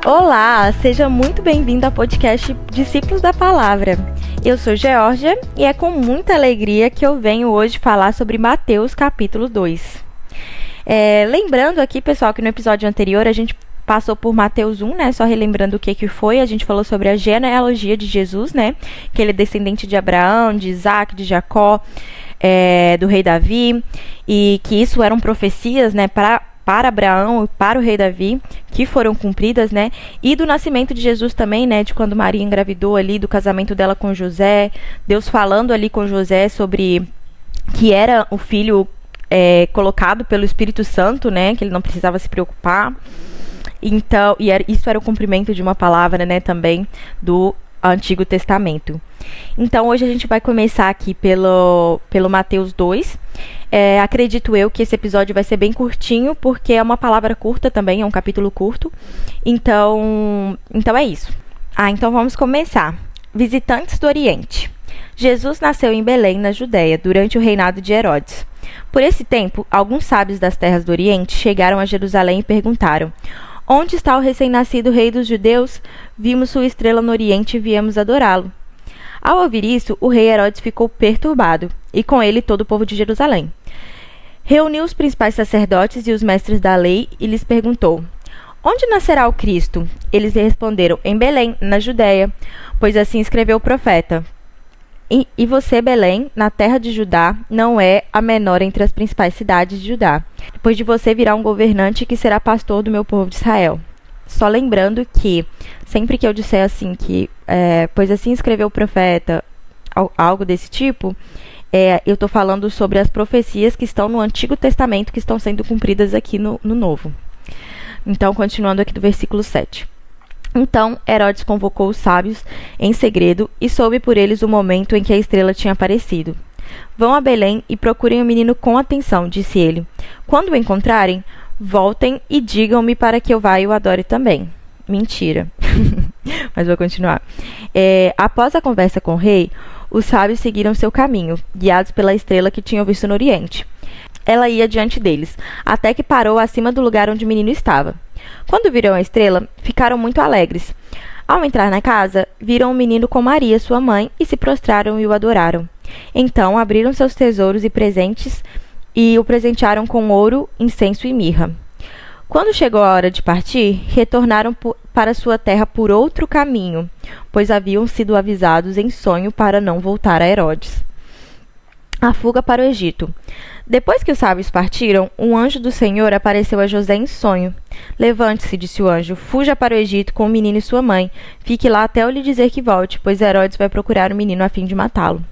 Olá, seja muito bem-vindo ao podcast Discípulos da Palavra. Eu sou Georgia e é com muita alegria que eu venho hoje falar sobre Mateus capítulo 2. Lembrando aqui, pessoal, que no episódio anterior a gente passou por Mateus 1, né? Só relembrando o que foi, a gente falou sobre a genealogia de Jesus, né? Que ele é descendente de Abraão, de Isaac, de Jacó, do rei Davi, e que isso eram profecias, né? Para Abraão e para o rei Davi, que foram cumpridas, né? E do nascimento de Jesus também, né? De quando Maria engravidou ali, do casamento dela com José, Deus falando ali com José sobre que era o filho colocado pelo Espírito Santo, né? Que ele não precisava se preocupar. Então, isso era o cumprimento de uma palavra, né? Também do Antigo Testamento. Então, hoje a gente vai começar aqui pelo Mateus 2. Acredito eu que esse episódio vai ser bem curtinho, porque é uma palavra curta também, é um capítulo curto. Então é isso. Então vamos começar. Visitantes do Oriente. Jesus nasceu em Belém, na Judéia, durante o reinado de Herodes. Por esse tempo, alguns sábios das terras do Oriente chegaram a Jerusalém e perguntaram: "Onde está o recém-nascido rei dos judeus? Vimos sua estrela no Oriente e viemos adorá-lo." Ao ouvir isso, o rei Herodes ficou perturbado, e com ele todo o povo de Jerusalém. Reuniu os principais sacerdotes e os mestres da lei e lhes perguntou: "Onde nascerá o Cristo?" Eles lhe responderam: "Em Belém, na Judéia, pois assim escreveu o profeta. E você, Belém, na terra de Judá, não é a menor entre as principais cidades de Judá. Depois de você virá um governante que será pastor do meu povo de Israel." Só lembrando que, sempre que eu disser assim, pois assim escreveu o profeta, algo desse tipo, eu estou falando sobre as profecias que estão no Antigo Testamento, que estão sendo cumpridas aqui no Novo. Então, continuando aqui do versículo 7. Então, Herodes convocou os sábios em segredo e soube por eles o momento em que a estrela tinha aparecido. "Vão a Belém e procurem o menino com atenção", disse ele. "Quando o encontrarem, voltem e digam-me para que eu vá e o adore também." Mentira. Mas vou continuar. Após a conversa com o rei, os sábios seguiram seu caminho, guiados pela estrela que tinham visto no Oriente. Ela ia diante deles, até que parou acima do lugar onde o menino estava. Quando viram a estrela, ficaram muito alegres. Ao entrar na casa, viram o menino com Maria, sua mãe, e se prostraram e o adoraram. Então abriram seus tesouros e presentes e o presentearam com ouro, incenso e mirra. Quando chegou a hora de partir, retornaram para sua terra por outro caminho, pois haviam sido avisados em sonho para não voltar a Herodes. A fuga para o Egito. Depois que os sábios partiram, um anjo do Senhor apareceu a José em sonho. "Levante-se", disse o anjo, "fuja para o Egito com o menino e sua mãe. Fique lá até eu lhe dizer que volte, pois Herodes vai procurar o menino a fim de matá-lo."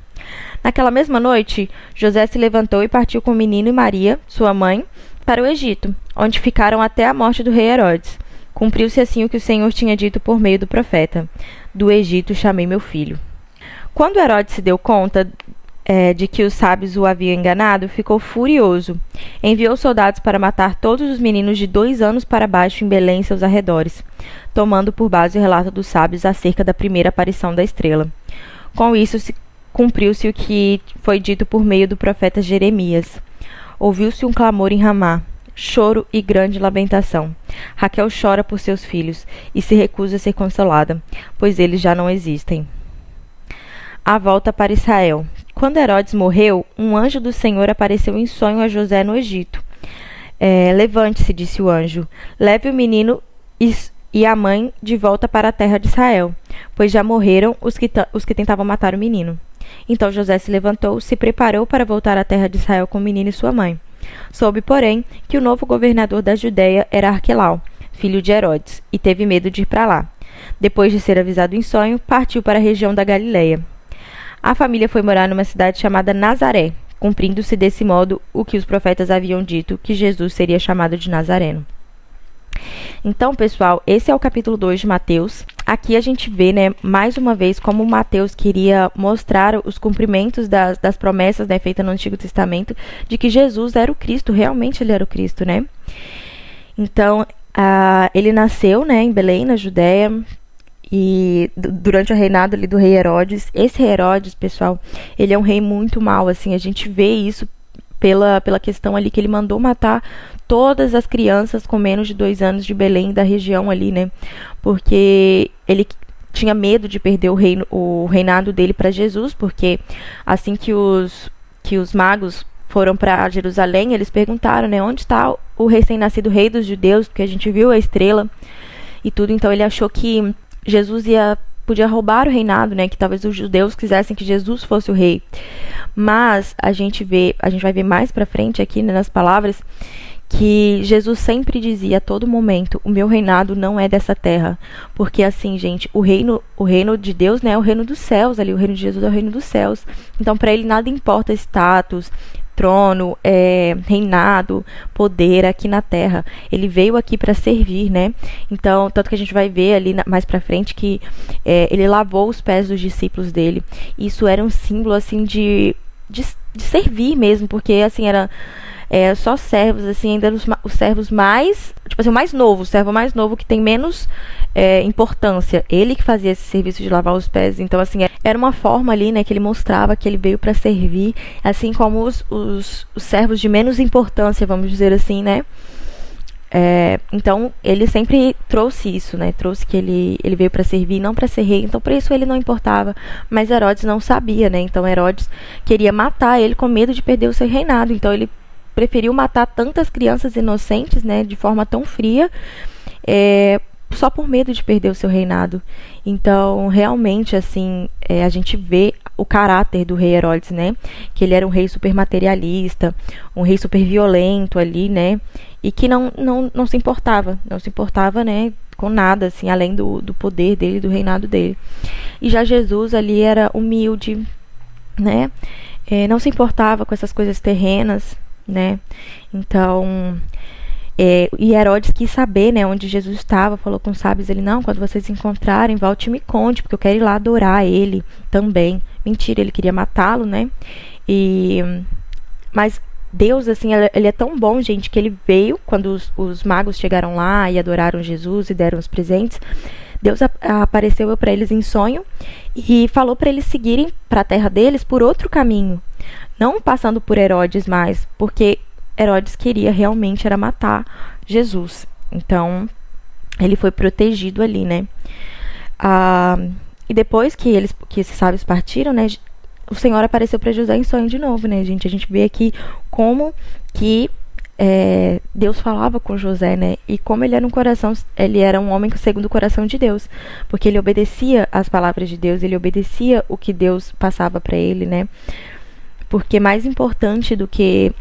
Naquela mesma noite, José se levantou e partiu com o menino e Maria, sua mãe, para o Egito, onde ficaram até a morte do rei Herodes. Cumpriu-se assim o que o Senhor tinha dito por meio do profeta: "Do Egito chamei meu filho." Quando Herodes se deu conta de que os sábios o haviam enganado, ficou furioso. Enviou soldados para matar todos os meninos de 2 anos para baixo em Belém e seus arredores, tomando por base o relato dos sábios acerca da primeira aparição da estrela. Com isso, cumpriu-se o que foi dito por meio do profeta Jeremias. Ouviu-se um clamor em Ramá, choro e grande lamentação. Raquel chora por seus filhos e se recusa a ser consolada, pois eles já não existem. A volta para Israel. Quando Herodes morreu, um anjo do Senhor apareceu em sonho a José no Egito. "Levante-se", disse o anjo, "leve o menino e a mãe de volta para a terra de Israel, pois já morreram os que tentavam matar o menino." Então José se levantou, se preparou para voltar à terra de Israel com o menino e sua mãe. Soube, porém, que o novo governador da Judéia era Arquelau, filho de Herodes, e teve medo de ir para lá. Depois de ser avisado em sonho, partiu para a região da Galileia. A família foi morar numa cidade chamada Nazaré, cumprindo-se desse modo o que os profetas haviam dito, que Jesus seria chamado de Nazareno. Então, pessoal, esse é o capítulo 2 de Mateus. Aqui a gente vê, né, mais uma vez, como Mateus queria mostrar os cumprimentos das promessas, né, feitas no Antigo Testamento, de que Jesus era o Cristo, realmente ele era o Cristo, né? Então, ele nasceu, né, em Belém, na Judéia, e durante o reinado ali do rei Herodes. Esse rei Herodes, pessoal, ele é um rei muito mau, assim, a gente vê isso pela questão ali que ele mandou matar todas as crianças com menos de 2 anos de Belém, da região ali, né? Porque ele tinha medo de perder o reinado dele para Jesus, porque assim que os magos foram para Jerusalém, eles perguntaram, né, onde está o recém-nascido rei dos judeus, porque a gente viu a estrela e tudo, então ele achou que Jesus podia roubar o reinado, né, que talvez os judeus quisessem que Jesus fosse o rei. Mas a gente vai ver mais para frente aqui, né, nas palavras, que Jesus sempre dizia a todo momento: o meu reinado não é dessa terra. Porque assim, gente, o reino de Deus, né, é o reino dos céus ali, o reino de Jesus é o reino dos céus. Então, para ele nada importa status, trono, reinado, poder aqui na terra. Ele veio aqui para servir, né? Então, tanto que a gente vai ver ali mais para frente que ele lavou os pés dos discípulos dele. Isso era um símbolo assim de servir mesmo, porque assim era só servos, assim, ainda os servos mais, tipo assim, o servo mais novo que tem menos importância. Ele que fazia esse serviço de lavar os pés. Então, assim, era uma forma ali, né, que ele mostrava que ele veio para servir, assim como os servos de menos importância, vamos dizer assim, né? Então, ele sempre trouxe isso, né? Trouxe que ele veio para servir, não para ser rei. Então, por isso ele não importava. Mas Herodes não sabia, né? Então, Herodes queria matar ele com medo de perder o seu reinado. Então, ele preferiu matar tantas crianças inocentes, né, de forma tão fria, só por medo de perder o seu reinado. Então, realmente, assim, a gente vê o caráter do rei Herodes, né, que ele era um rei super materialista, um rei super violento ali, né, e que não se importava, né, com nada, assim, além do poder dele, do reinado dele. E já Jesus ali era humilde, né, não se importava com essas coisas terrenas, né? Então, e Herodes quis saber, né, onde Jesus estava, falou com os sábios, ele: não, quando vocês encontrarem, volte e me conte, porque eu quero ir lá adorar ele também. Mentira, ele queria matá-lo, né? Mas Deus, assim, ele é tão bom, gente, que ele veio quando os magos chegaram lá e adoraram Jesus e deram os presentes. Deus apareceu para eles em sonho e falou para eles seguirem para a terra deles por outro caminho, não passando por Herodes mais, porque Herodes queria realmente era matar Jesus. Então, ele foi protegido ali, né? E depois que esses sábios partiram, né, o Senhor apareceu para José em sonho de novo, né, gente? A gente vê aqui como que Deus falava com José, né? E como ele era um homem segundo o coração de Deus, porque ele obedecia às palavras de Deus, ele obedecia o que Deus passava para ele, né? Porque mais importante do que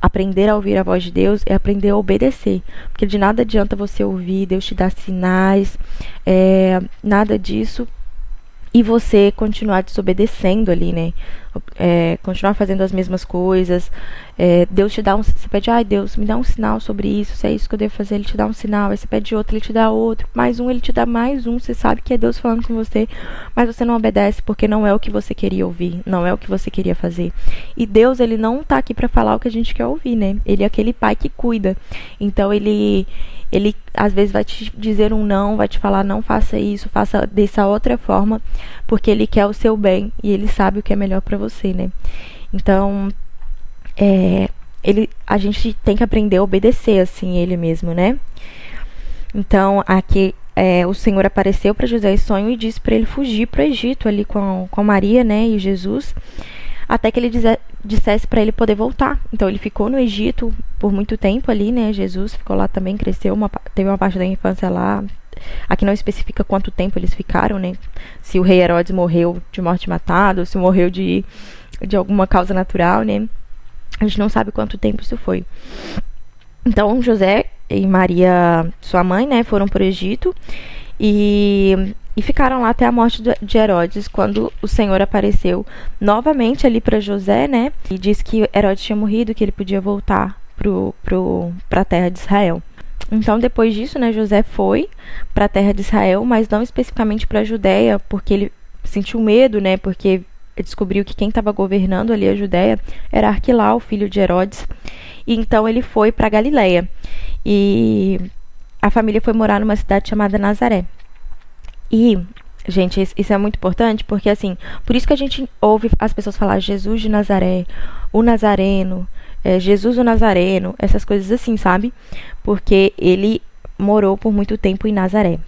aprender a ouvir a voz de Deus é aprender a obedecer, porque de nada adianta você ouvir, Deus te dar sinais, nada disso, e você continuar desobedecendo ali, né? Continuar fazendo as mesmas coisas. Deus te dá você pede: ai, Deus, me dá um sinal sobre isso, se é isso que eu devo fazer. Ele te dá um sinal, aí você pede outro, ele te dá outro, mais um, ele te dá mais um. Você sabe que é Deus falando com você, mas você não obedece porque não é o que você queria ouvir, não é o que você queria fazer. E Deus, ele não tá aqui para falar o que a gente quer ouvir, né? Ele é aquele pai que cuida. Então, ele às vezes vai te dizer um não, vai te falar: não faça isso, faça dessa outra forma, porque ele quer o seu bem e ele sabe o que é melhor para você, né? Então, a gente tem que aprender a obedecer, assim, ele mesmo, né? Então, aqui o Senhor apareceu para José em sonho e disse para ele fugir para o Egito ali com Maria, né, e Jesus, até que ele dissesse para ele poder voltar. Então, ele ficou no Egito por muito tempo ali, né? Jesus ficou lá também, cresceu, teve uma parte da infância lá. Aqui não especifica quanto tempo eles ficaram, né? Se o rei Herodes morreu de morte matada, ou se morreu de alguma causa natural, né? A gente não sabe quanto tempo isso foi. Então, José e Maria, sua mãe, né, foram para o Egito e ficaram lá até a morte de Herodes, quando o Senhor apareceu novamente ali para José, né, e disse que Herodes tinha morrido, que ele podia voltar para a terra de Israel. Então, depois disso, né, José foi para a terra de Israel, mas não especificamente para a Judéia, porque ele sentiu medo, né, porque descobriu que quem estava governando ali a Judéia era Arquilau, filho de Herodes, e então ele foi para Galiléia. E a família foi morar numa cidade chamada Nazaré. E Gente, isso é muito importante porque, assim, por isso que a gente ouve as pessoas falar Jesus de Nazaré, o Nazareno, Jesus o Nazareno, essas coisas assim, sabe? Porque ele morou por muito tempo em Nazaré.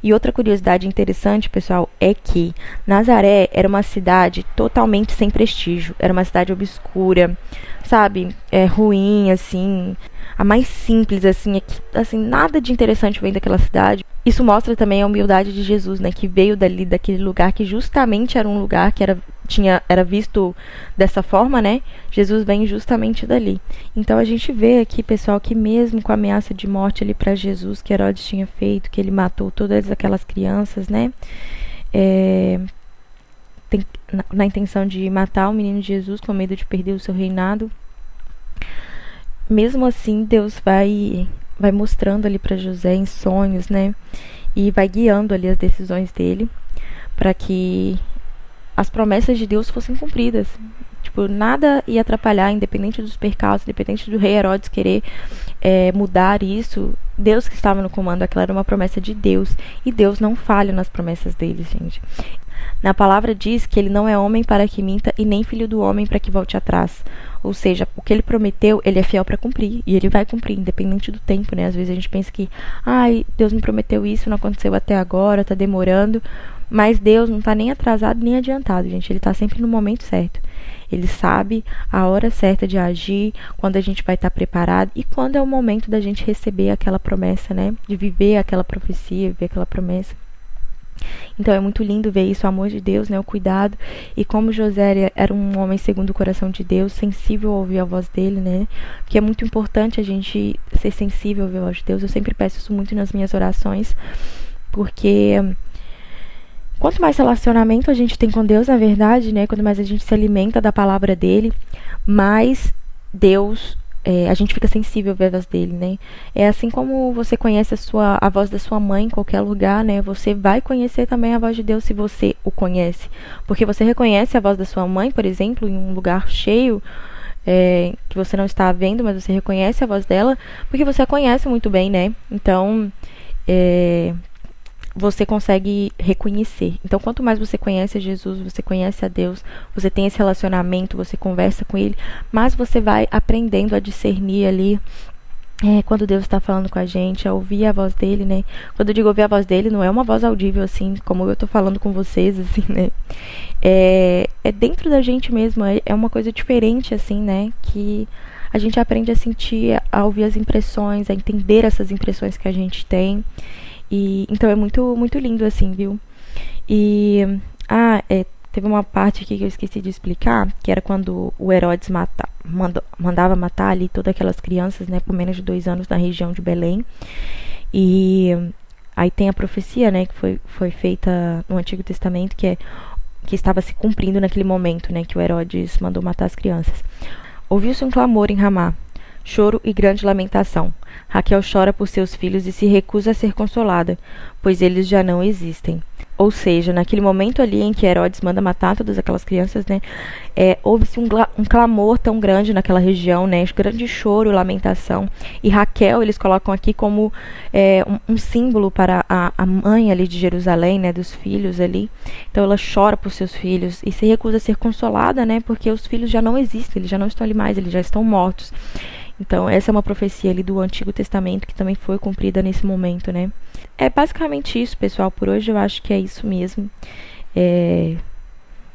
E outra curiosidade interessante, pessoal, é que Nazaré era uma cidade totalmente sem prestígio, era uma cidade obscura, sabe? Ruim, assim, a mais simples, assim, assim, nada de interessante vem daquela cidade. Isso mostra também a humildade de Jesus, né? Que veio dali, daquele lugar que justamente era um lugar que era visto dessa forma, né? Jesus vem justamente dali. Então a gente vê aqui, pessoal, que mesmo com a ameaça de morte ali para Jesus, que Herodes tinha feito, que ele matou todas aquelas crianças, né? Na intenção de matar o menino Jesus com medo de perder o seu reinado. Mesmo assim, Deus vai mostrando ali para José em sonhos, né? E vai guiando ali as decisões dele para que as promessas de Deus fossem cumpridas. Tipo, nada ia atrapalhar, independente dos percalços, independente do rei Herodes querer mudar isso. Deus que estava no comando, aquela era uma promessa de Deus. E Deus não falha nas promessas dele, gente. Na palavra diz que ele não é homem para que minta e nem filho do homem para que volte atrás. Ou seja, o que ele prometeu, ele é fiel para cumprir. E ele vai cumprir, independente do tempo, né? Às vezes a gente pensa que, Deus me prometeu isso, não aconteceu até agora, tá demorando. Mas Deus não tá nem atrasado nem adiantado, gente. Ele tá sempre no momento certo. Ele sabe a hora certa de agir, quando a gente vai estar preparado e quando é o momento da gente receber aquela promessa, né? De viver aquela profecia, viver aquela promessa. Então é muito lindo ver isso, o amor de Deus, né, o cuidado, e como José era um homem segundo o coração de Deus, sensível a ouvir a voz dele, né, que é muito importante a gente ser sensível a ouvir a voz de Deus. Eu sempre peço isso muito nas minhas orações, porque quanto mais relacionamento a gente tem com Deus, na verdade, né, quanto mais a gente se alimenta da palavra dele, mais Deus a gente fica sensível à voz dele, né? É assim como você conhece a voz da sua mãe em qualquer lugar, né? Você vai conhecer também a voz de Deus se você o conhece. Porque você reconhece a voz da sua mãe, por exemplo, em um lugar cheio, que você não está vendo, mas você reconhece a voz dela, porque você a conhece muito bem, né? Então, você consegue reconhecer. Então, quanto mais você conhece a Jesus, você conhece a Deus, você tem esse relacionamento, você conversa com Ele, mais você vai aprendendo a discernir ali quando Deus está falando com a gente, a ouvir a voz dele, né? Quando eu digo ouvir a voz dele, não é uma voz audível, assim, como eu tô falando com vocês, assim, né? É dentro da gente mesmo, é uma coisa diferente, assim, né? Que a gente aprende a sentir, a ouvir as impressões, a entender essas impressões que a gente tem. Então é muito, muito lindo, assim, viu? Teve uma parte aqui que eu esqueci de explicar, que era quando o Herodes mandava matar ali todas aquelas crianças, né, por menos de 2 anos na região de Belém. E aí tem a profecia, né, que foi feita no Antigo Testamento, que estava se cumprindo naquele momento, né, que o Herodes mandou matar as crianças. Ouviu-se um clamor em Ramá, choro e grande lamentação. Raquel chora por seus filhos e se recusa a ser consolada, pois eles já não existem. Ou seja, naquele momento ali em que Herodes manda matar todas aquelas crianças, né, houve-se um clamor tão grande naquela região, né, grande choro, lamentação. E Raquel, eles colocam aqui como um símbolo para a mãe ali de Jerusalém, né, dos filhos ali. Então ela chora por seus filhos e se recusa a ser consolada, né, porque os filhos já não existem, eles já não estão ali mais, eles já estão mortos. Então, essa é uma profecia ali do Antigo Testamento que também foi cumprida nesse momento, né? É basicamente isso, pessoal. Por hoje eu acho que é isso mesmo.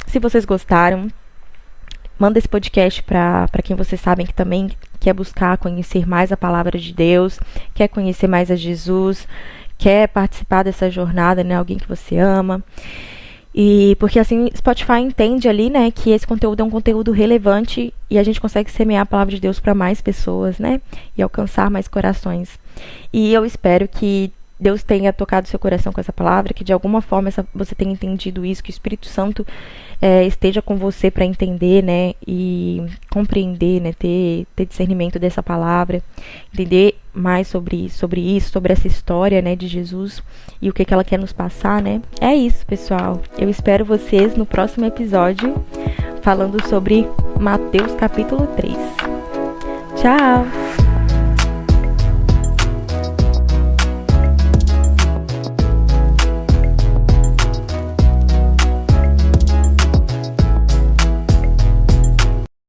Se vocês gostaram, manda esse podcast para quem vocês sabem que também quer buscar conhecer mais a palavra de Deus, quer conhecer mais a Jesus, quer participar dessa jornada, né? Alguém que você ama. E porque assim Spotify entende ali, né, que esse conteúdo é um conteúdo relevante e a gente consegue semear a palavra de Deus para mais pessoas, né, e alcançar mais corações. E eu espero que Deus tenha tocado seu coração com essa palavra, que de alguma forma você tenha entendido isso, que o Espírito Santo esteja com você para entender, né, e compreender, né, ter discernimento dessa palavra, entender mais sobre isso, sobre essa história, né, de Jesus e o que ela quer nos passar, né. É isso, pessoal. Eu espero vocês no próximo episódio falando sobre Mateus capítulo 3. Tchau!